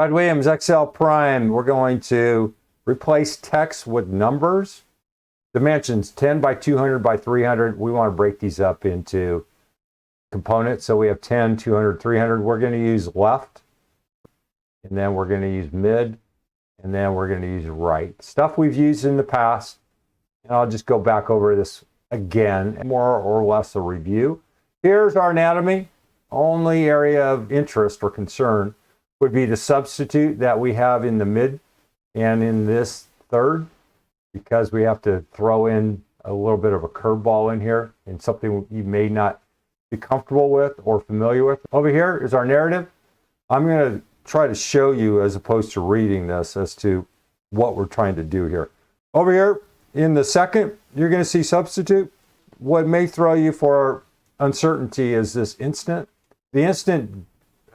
Todd Williams, Excel Prime. We're going to replace text with numbers. Dimensions 10 by 200 by 300. We want to break these up into components. So we have 10, 200, 300. We're going to use left, and then we're going to use mid, and then we're going to use right. Stuff we've used in the past, and I'll just go back over this again, more or less a review. Here's our anatomy. Only area of interest or concern would be the substitute that we have in the mid and in this third, because we have to throw in a little bit of a curveball in here and something you may not be comfortable with or familiar with. Over here is our narrative. I'm going to try to show you, as opposed to reading this, as to what we're trying to do here. Over here in the second, you're going to see substitute. What may throw you for uncertainty is this instant. The instant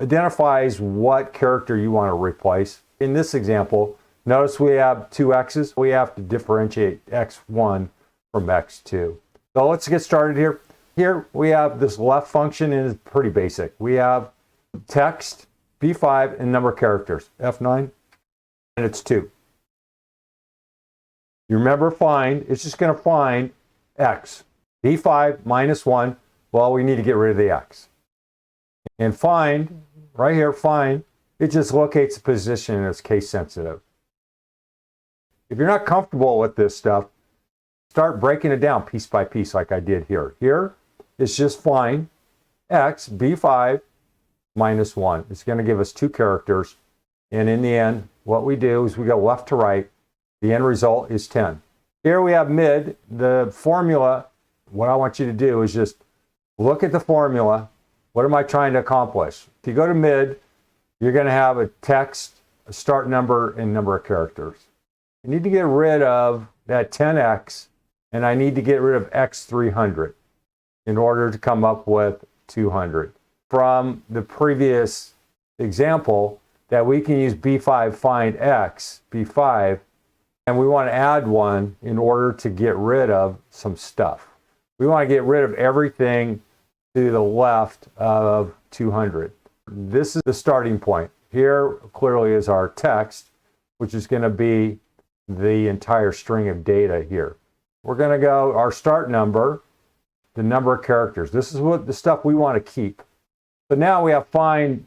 identifies what character you want to replace. In this example, notice we have two x's. We have to differentiate x1 from x2. So let's get started here. Here we have this left function, and it's pretty basic. We have text, B5, and number of characters, F9, and it's 2. You remember find, it's just going to find x. B5 minus 1, well, we need to get rid of the x. And find, right here, find, it just locates the position and it's case sensitive. If you're not comfortable with this stuff, start breaking it down piece by piece like I did here. Here, it's just find x, B5 minus 1. It's going to give us 2 characters. And in the end, what we do is we go left to right. The end result is 10. Here we have mid. The formula, what I want you to do is just look at the formula. What am I trying to accomplish? If you go to mid, you're going to have a text, a start number, and number of characters. You need to get rid of that 10x, and I need to get rid of x300 in order to come up with 200. From the previous example, that we can use B5 find x, B5, and we want to add 1 in order to get rid of some stuff. We want to get rid of everything to the left of 200. This is the starting point. Here clearly is our text, which is going to be the entire string of data here. We're going to go our start number, the number of characters. This is what the stuff we want to keep. So now we have find,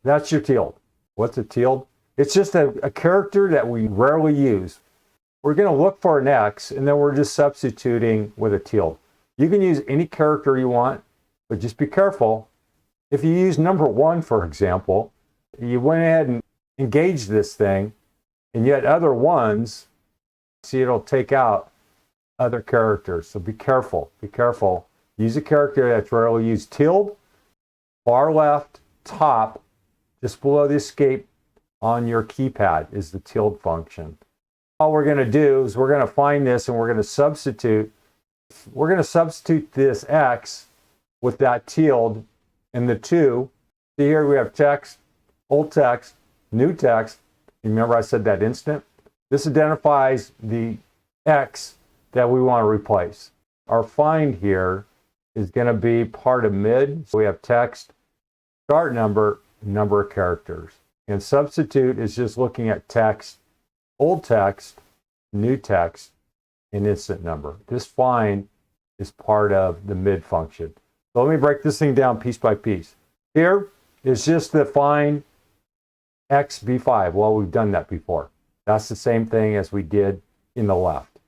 that's your tilde. What's a tilde? It's just a character that we rarely use. We're going to look for an x, and then we're just substituting with a tilde. You can use any character you want, but just be careful. If you use number 1, for example, you went ahead and engaged this thing, and yet other ones, see, it'll take out other characters. So be careful. Be careful. Use a character that's rarely used. Tilde, far left, top, just below the escape on your keypad is the tilde function. All we're going to do is we're going to find this, and we're going to substitute. We're going to substitute this x with that tilde and the 2. See here we have text, old text, new text. Remember I said that instant? This identifies the x that we want to replace. Our find here is going to be part of mid. So we have text, start number, number of characters. And substitute is just looking at text, old text, new text, and instant number. This find is part of the mid function. So let me break this thing down piece by piece. Here is just the find x B5. Well, we've done that before. That's the same thing as we did in the left.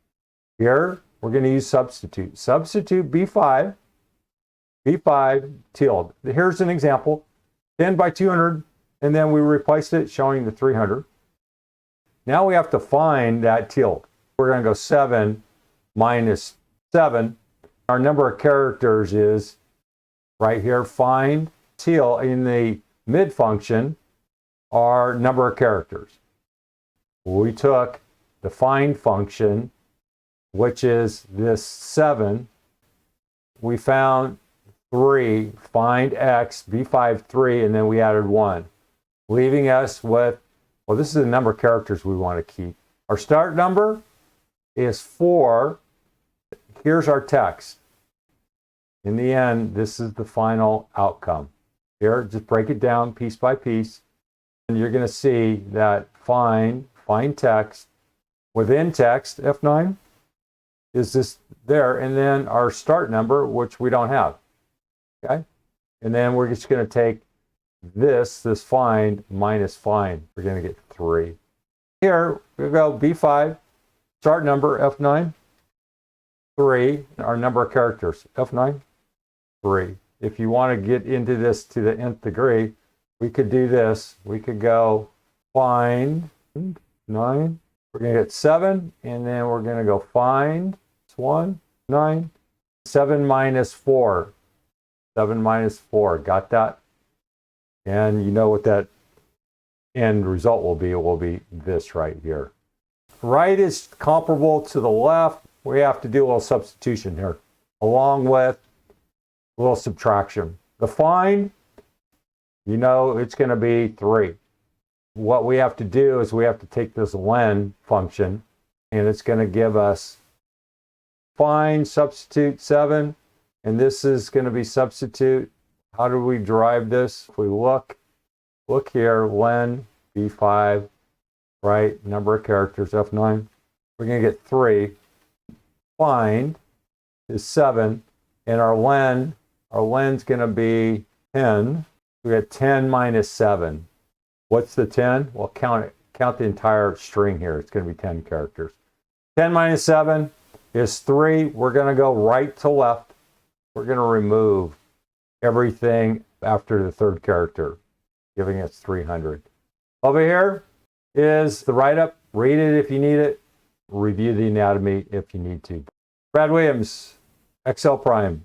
Here, we're going to use substitute. Substitute B5, B5 tilde. Here's an example. 10 by 200, and then we replaced it, showing the 300. Now we have to find that tilde. We're going to go 7 minus 7. Our number of characters is right here, find tilde in the mid function, our number of characters. We took the find function, which is this 7. We found 3, find x, B5 3, and then we added 1, leaving us with, well, this is the number of characters we want to keep. Our start number is 4. Here's our text. In the end, this is the final outcome. Here, just break it down piece by piece. And you're going to see that find text, within text, F9, is this there, and then our start number, which we don't have. Okay? And then we're just going to take this find minus find. We're going to get 3. Here, we go B5, start number, F9, 3. Our number of characters, F9, 3. If you want to get into this to the nth degree, we could do this. We could go find 9. We're going to get 7, and then we're going to go find 1, 9, 7 minus 4. 7 minus 4. Got that? And you know what that end result will be. It will be this right here. Right is comparable to the left. We have to do a little substitution here, along with a little subtraction. The find, you know it's going to be 3. What we have to do is we have to take this len function, and it's going to give us find, substitute 7, and this is going to be substitute. How do we derive this? If we look here, len, B5, right, number of characters, F9, we're going to get 3. Find is 7, and our len's going to be 10. We got 10 minus 7. What's the 10? Well, count the entire string here. It's going to be 10 characters. 10 minus 7 is 3. We're going to go right to left. We're going to remove everything after the third character, giving us 300. Over here is the write-up. Read it if you need it. Review the anatomy if you need to. Brad Williams, Excel Prime.